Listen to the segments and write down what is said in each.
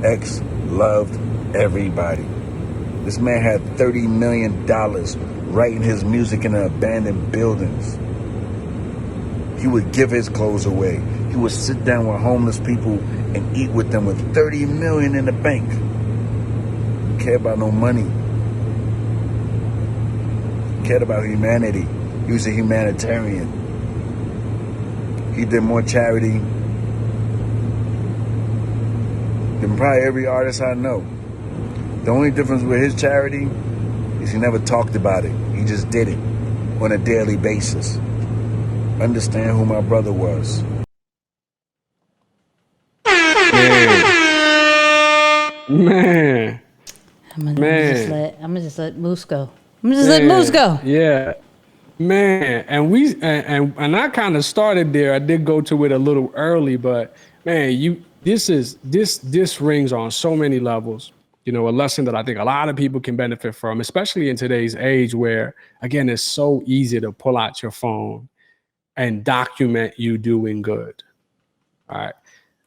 DMX loved everybody. This man had $30 million writing his music in abandoned buildings. He would give his clothes away. He would sit down with homeless people and eat with them with $30 million in the bank. He cared about no money. He cared about humanity. He was a humanitarian. He did more charity than probably every artist I know. The only difference with his charity is he never talked about it. He just did it on a daily basis. Understand who my brother was. Man. I'm gonna just let Moose go. Let Moose go. Yeah. Man, and I kind of started there. I did go to it a little early, but man, this rings on so many levels. You know, a lesson that I think a lot of people can benefit from, especially in today's age where, again, it's so easy to pull out your phone and document you doing good. All right.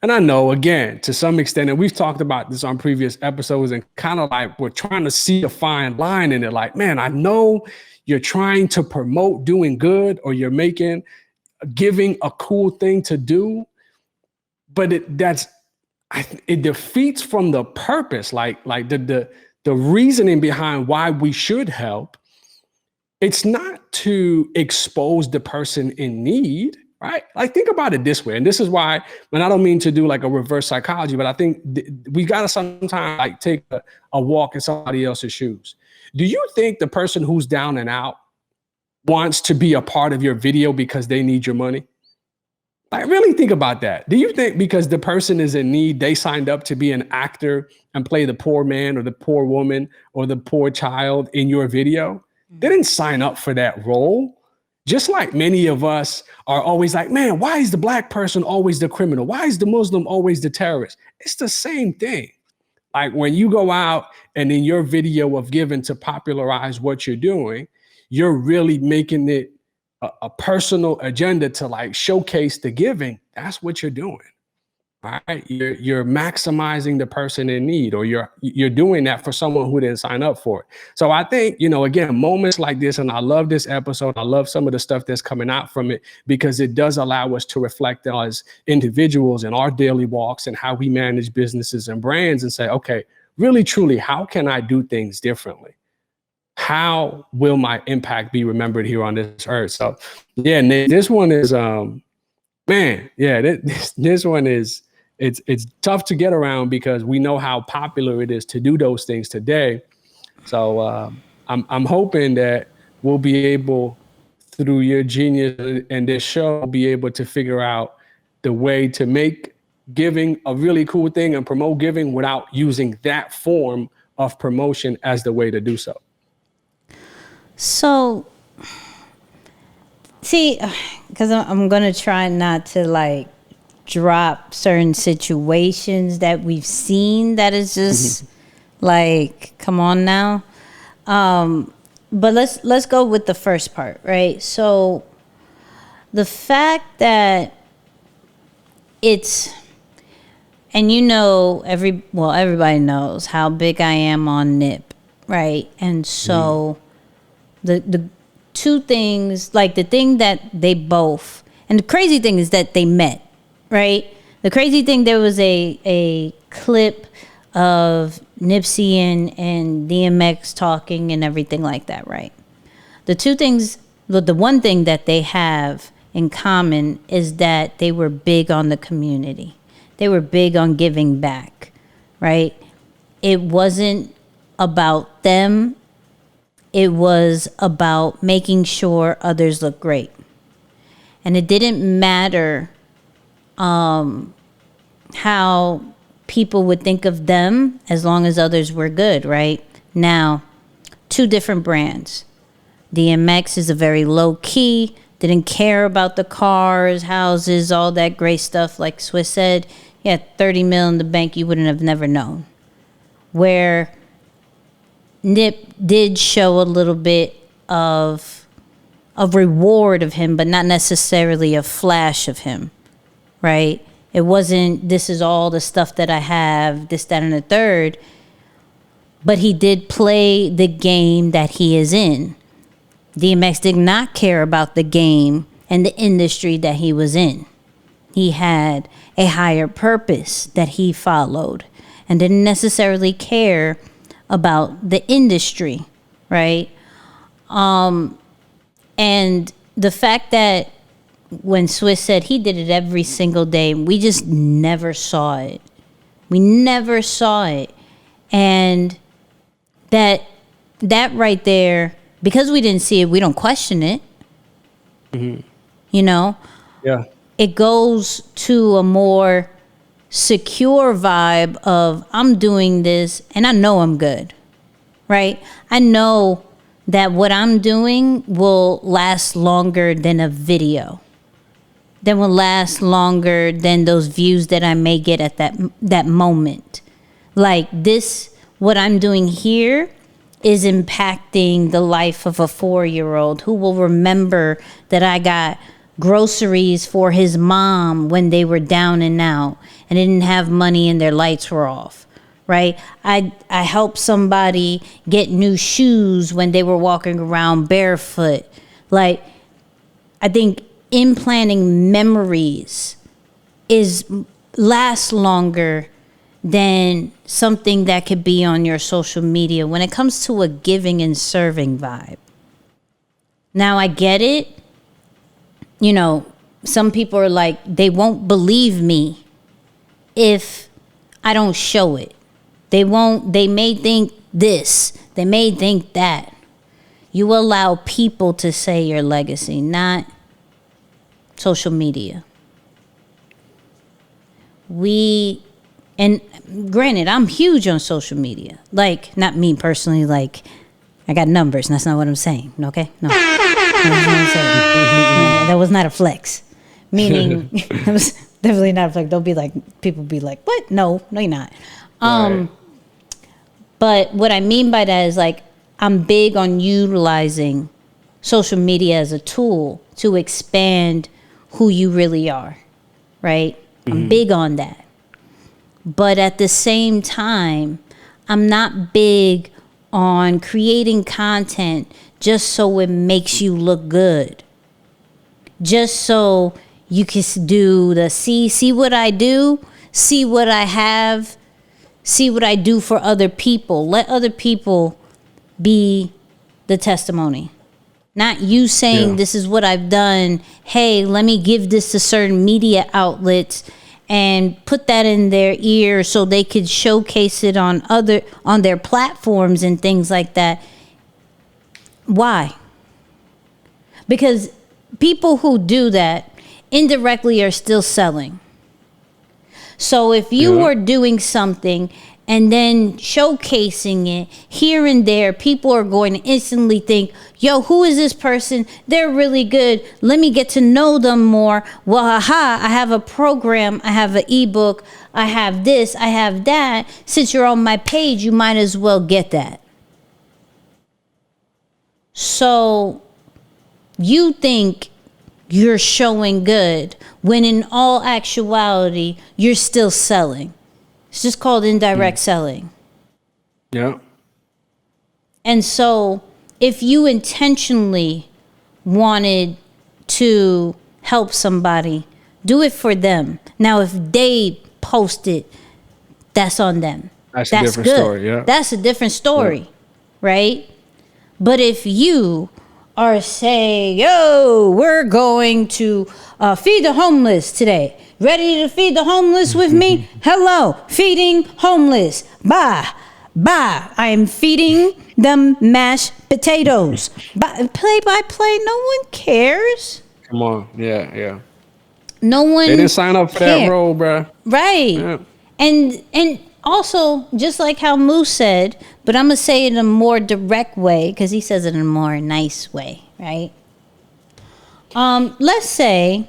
And I know, again, to some extent, and we've talked about this on previous episodes, and kind of like we're trying to see a fine line in it. Like, man, I know you're trying to promote doing good, or you're giving a cool thing to do, but it defeats from the purpose, like the reasoning behind why we should help. It's not to expose the person in need, right? Like, think about it this way. And this is why, and I don't mean to do like a reverse psychology, but I think we got to sometimes like take a walk in somebody else's shoes. Do you think the person who's down and out wants to be a part of your video because they need your money? Like, really think about that. Do you think because the person is in need, they signed up to be an actor and play the poor man or the poor woman or the poor child in your video? They didn't sign up for that role. Just like many of us are always like, man, why is the black person always the criminal? Why is the Muslim always the terrorist? It's the same thing. Like, when you go out and in your video of giving to popularize what you're doing, you're really making it a personal agenda to like showcase the giving. That's what you're doing. All right. You're maximizing the person in need, or you're doing that for someone who didn't sign up for it. So I think, you know, again, moments like this, and I love this episode. I love some of the stuff that's coming out from it, because it does allow us to reflect as individuals in our daily walks and how we manage businesses and brands, and say, okay, really, truly, how can I do things differently? How will my impact be remembered here on this earth? So yeah, Nick, this one is, this one is, it's tough to get around, because we know how popular it is to do those things today. So I'm hoping that we'll be able, through your genius and this show, be able to figure out the way to make giving a really cool thing and promote giving without using that form of promotion as the way to do so. So, see, because I'm going to try not to like drop certain situations that we've seen that is just like, come on now. But let's go with the first part, right? So the fact that it's, and you know, everybody knows how big I am on Nip, right? And so the two things, like the thing that they both, and the crazy thing is that they met, right? The crazy thing, there was a clip of Nipsey and DMX talking and everything like that, right? The two things, the one thing that they have in common is that they were big on the community. They were big on giving back, right? It wasn't about them. It was about making sure others look great. And it didn't matter how people would think of them, as long as others were good, right? Now, two different brands. DMX is a very low key, didn't care about the cars, houses, all that great stuff. Like Swiss said, he had 30 mil in the bank, you wouldn't have never known. Where Nip did show a little bit of reward of him, but not necessarily a flash of him, right? It wasn't, this is all the stuff that I have, this, that, and the third. But he did play the game that he is in. DMX did not care about the game and the industry that he was in. He had a higher purpose that he followed and didn't necessarily care about the industry, right? And the fact that when Swiss said he did it every single day, we just never saw it. We never saw it. And that right there, because we didn't see it, we don't question it. Mm-hmm. You know? Yeah. It goes to a more secure vibe of, I'm doing this and I know I'm good, right? I know that what I'm doing will last longer than a video, that will last longer than those views that I may get at that moment. Like this, what I'm doing here is impacting the life of a 4-year-old who will remember that I got groceries for his mom when they were down and out and didn't have money and their lights were off, right? I helped somebody get new shoes when they were walking around barefoot. Like, I think implanting memories lasts longer than something that could be on your social media when it comes to a giving and serving vibe. Now, I get it. You know, some people are like, they won't believe me if I don't show it. They may think this, they may think that. You allow people to say your legacy, not social media. And granted, I'm huge on social media. Like, not me personally, like, I got numbers, and that's not what I'm saying, okay? No. That was not a flex. Meaning, it was definitely not a flex. Don't be like, people be like, what? No, you're not. Right. But what I mean by that is, like, I'm big on utilizing social media as a tool to expand who you really are, right? Mm-hmm. I'm big on that. But at the same time, I'm not big on creating content just so it makes you look good. Just so you can do the see what I do, see what I have, see what I do for other people. Let other people be the testimony. Not you saying, this is what I've done. Hey, let me give this to certain media outlets and put that in their ear so they could showcase it on their platforms and things like that. Why? Because people who do that indirectly are still selling. So if you were doing something and then showcasing it here and there, people are going to instantly think, yo, who is this person? They're really good. Let me get to know them more. Well, haha, I have a program. I have an ebook. I have this. I have that. Since you're on my page, you might as well get that. So you think you're showing good when in all actuality, you're still selling. It's just called indirect selling. Yeah. And so if you intentionally wanted to help somebody, do it for them. Now, if they post it, that's on them. That's a different story, yeah. That's a different story, right? But if you are saying, yo, we're going to feed the homeless today. Ready to feed the homeless with me? Hello, feeding homeless. Bye. I am feeding them mashed potatoes. Play by play, no one cares. Come on, yeah. No one. They didn't sign up for that role, bro. Right. Yeah. And also, just like how Moose said, but I'm going to say it in a more direct way because he says it in a more nice way, right? Let's say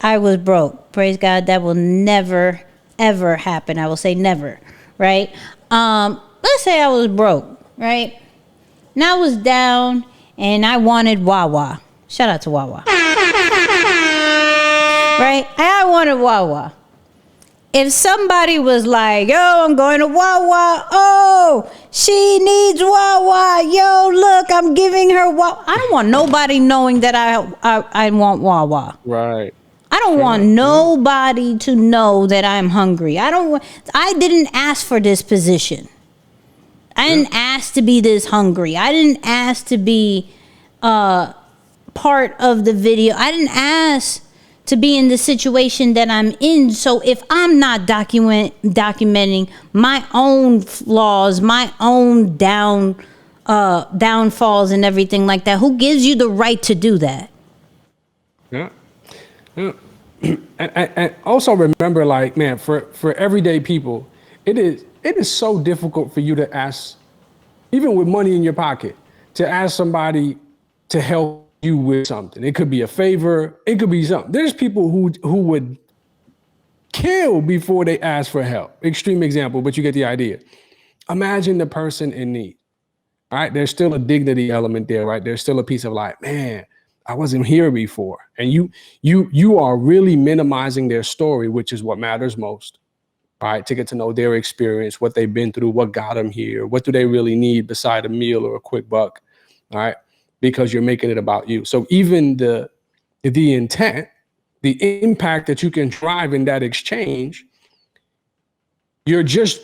I was broke. Praise God, that will never, ever happen. I will say never, right? Let's say I was broke, right? And I was down and I wanted Wawa. Shout out to Wawa. right? I wanted Wawa. If somebody was like, yo, I'm going to Wawa. Oh, she needs Wawa. Yo, look, I'm giving her Wawa. I don't want nobody knowing that I want Wawa. Right. I don't want nobody to know that I'm hungry. I didn't ask for this position. I didn't ask to be this hungry. I didn't ask to be part of the video. I didn't ask to be in the situation that I'm in. So if I'm not documenting my own flaws, my own downfalls and everything like that, who gives you the right to do that? Yeah. Yeah. And also remember, like, man, for everyday people, it is so difficult for you to ask, even with money in your pocket, to ask somebody to help you with something. It could be a favor. It could be something. There's people who would kill before they ask for help. Extreme example, but you get the idea. Imagine the person in need. All right, there's still a dignity element there, right? There's still a piece of like, man, I wasn't here before. And you are really minimizing their story, which is what matters most. All right, to get to know their experience, what they've been through, what got them here, what do they really need beside a meal or a quick buck. All right, because you're making it about you. So even the intent, the impact that you can drive in that exchange, you're just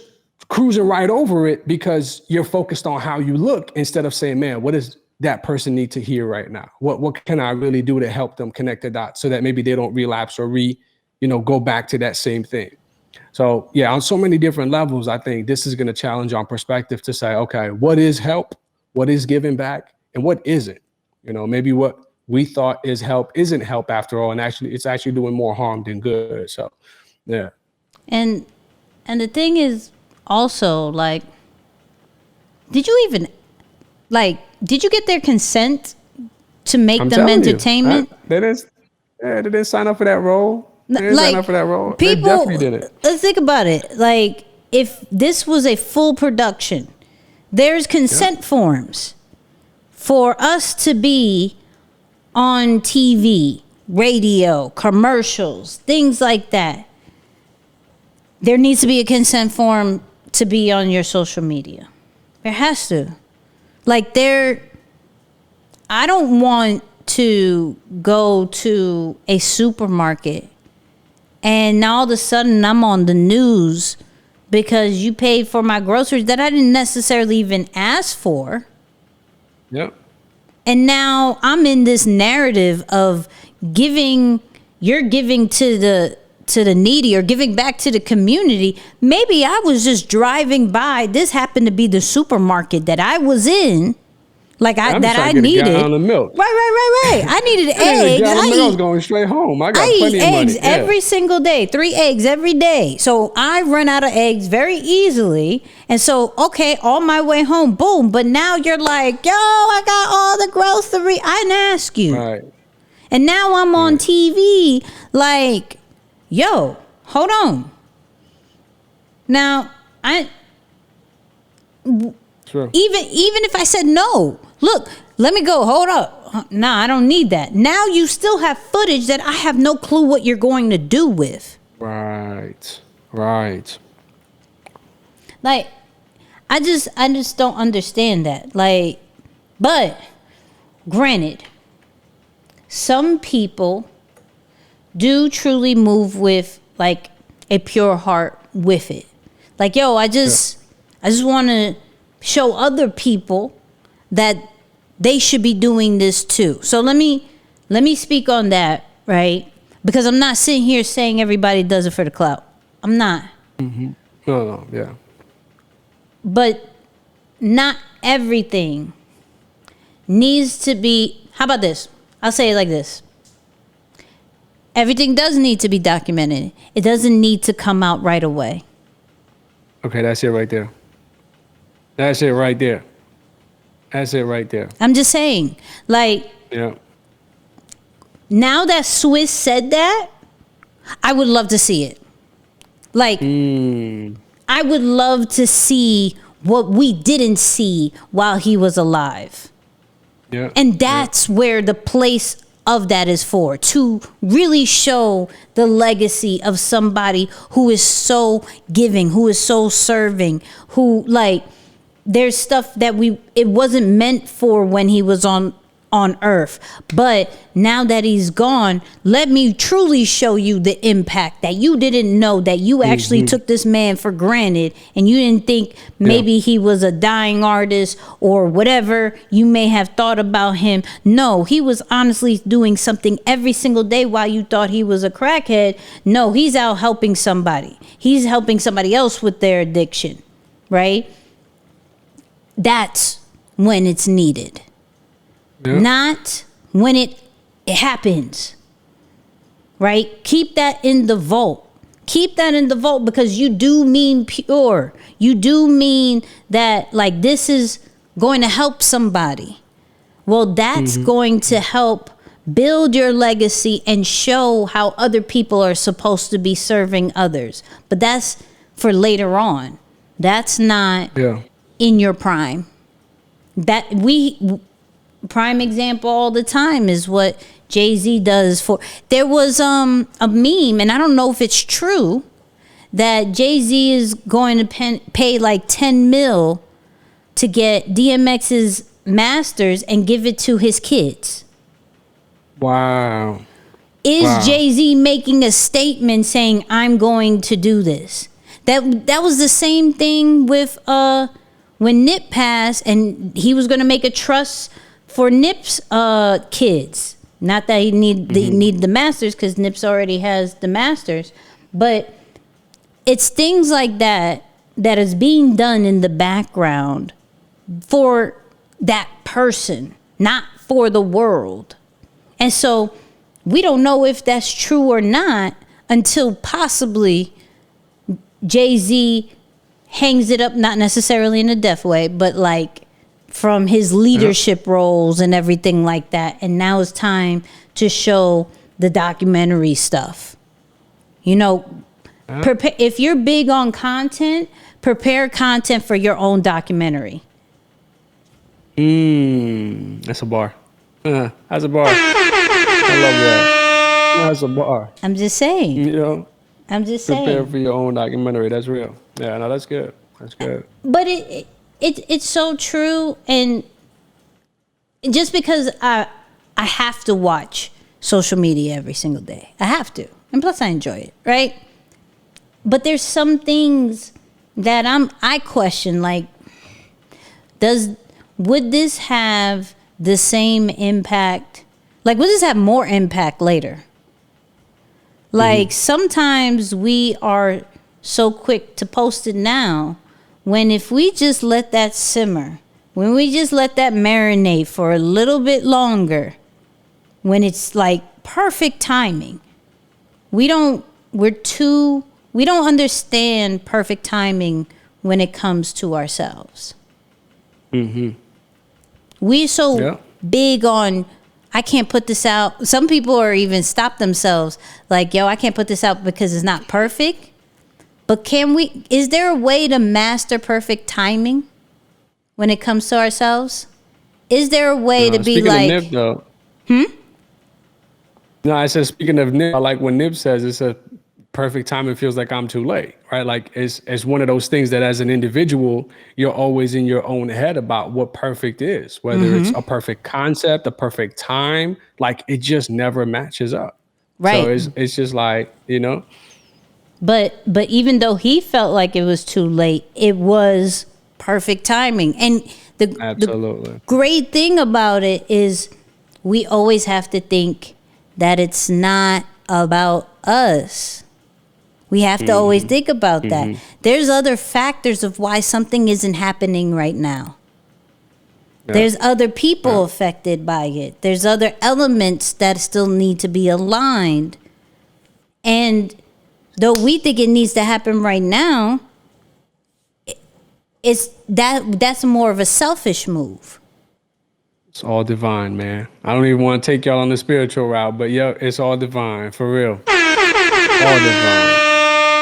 cruising right over it because you're focused on how you look instead of saying, man, what does that person need to hear right now? What can I really do to help them connect the dots so that maybe they don't relapse or go back to that same thing? So yeah, on so many different levels, I think this is going to challenge our perspective to say, okay, what is help? What is giving back? And what isn't? Maybe what we thought is help isn't help after all. And actually, it's actually doing more harm than good. So, yeah. And the thing is also, like, did you get their consent to make them entertainment? They didn't sign up for that role. They didn't sign up for that role. People, they definitely didn't. Let's think about it. Like, if this was a full production, there's consent forms for us to be on TV, radio, commercials, things like that. There needs to be a consent form to be on your social media. There has to. Like, I don't want to go to a supermarket and now all of a sudden I'm on the news because you paid for my groceries that I didn't necessarily even ask for. Yep. And now I'm in this narrative of you're giving to the needy or giving back to the community. Maybe I was just driving by. This happened to be the supermarket that I was in. Like I needed. A gallon of milk. Right. I needed eggs. I was going straight home. I got plenty of money. Eggs every single day. 3 eggs every day. So I run out of eggs very easily. And so, okay, on my way home, boom. But now you're like, yo, I got all the grocery. I didn't ask you. Right. And now I'm on TV like, yo, hold on. Now, True. Even if I said no, look, let me go, hold up. Nah, I don't need that. Now you still have footage that I have no clue what you're going to do with. Right. Like, I just don't understand that. Like, but granted, some people do truly move with like a pure heart with it. Like, yo, I just want to show other people that they should be doing this too. So let me speak on that, right? Because I'm not sitting here saying everybody does it for the clout. I'm not. Mm-hmm. No, yeah. But not everything needs to be. How about this? I'll say it like this. Everything does need to be documented. It doesn't need to come out right away. Okay, that's it right there. I'm just saying, like, yeah. Now that Swiss said that, I would love to see it. Like, I would love to see what we didn't see while he was alive. Yeah. And that's where the place of that is for, to really show the legacy of somebody who is so giving, who is so serving, who, like, there's stuff that it wasn't meant for when he was on earth, but now that he's gone, let me truly show you the impact that you didn't know, that you actually took this man for granted, and you didn't think maybe he was a dying artist or whatever you may have thought about him. No, he was honestly doing something every single day while you thought he was a crackhead. No, he's out helping somebody. He's helping somebody else with their addiction, right? That's when it's needed. Yep. Not when it happens, right? Keep that in the vault. Keep that in the vault, because you do mean pure. You do mean that, like, this is going to help somebody. Well, that's going to help build your legacy and show how other people are supposed to be serving others. But that's for later on. That's not in your prime. Prime example all the time is what Jay-Z does for. There was a meme, and I don't know if it's true, that Jay-Z is going to pay like 10 mil to get DMX's masters and give it to his kids. Wow. Is Jay-Z making a statement saying, I'm going to do this? That was the same thing with when Nip passed, and he was going to make a trust for Nip's kids. Not that he need the masters, because Nip's already has the masters. But it's things like that that is being done in the background for that person, not for the world. And so we don't know if that's true or not until possibly Jay-Z hangs it up, not necessarily in a deaf way, but like from his leadership roles and everything like that. And now it's time to show the documentary stuff. You know, if you're big on content, prepare content for your own documentary. That's a bar. That's a bar. I love that. That's a bar. I'm just saying. You know? I'm just saying. Prepare for your own documentary. That's real. Yeah, no, that's good. That's good. But it's so true, and just because I have to watch social media every single day, I have to, and plus I enjoy it, right? But there's some things that I question, like, would this have the same impact? Like, would this have more impact later? Like, sometimes we are so quick to post it now, when if we just let that simmer, when we just let that marinate for a little bit longer, when it's like perfect timing, we don't understand perfect timing when it comes to ourselves. We're so big on, I can't put this out. Some people are even stop themselves like, yo, I can't put this out because it's not perfect. But is there a way to master perfect timing when it comes to ourselves? Is there a way to be like... Speaking of Nip, though. No, I said, speaking of Nip, I like when Nip says it's a perfect timing, feels like I'm too late, right? Like, it's one of those things that as an individual, you're always in your own head about what perfect is, whether it's a perfect concept, a perfect time, like it just never matches up. Right. So it's just like, you know... But even though he felt like it was too late, it was perfect timing. And the great thing about it is we always have to think that it's not about us. We have to always think about that. There's other factors of why something isn't happening right now. There's other people affected by it. There's other elements that still need to be aligned. And though we think it needs to happen right now, that's more of a selfish move. It's all divine, man. I don't even want to take y'all on the spiritual route, but yeah, it's all divine, for real. All divine.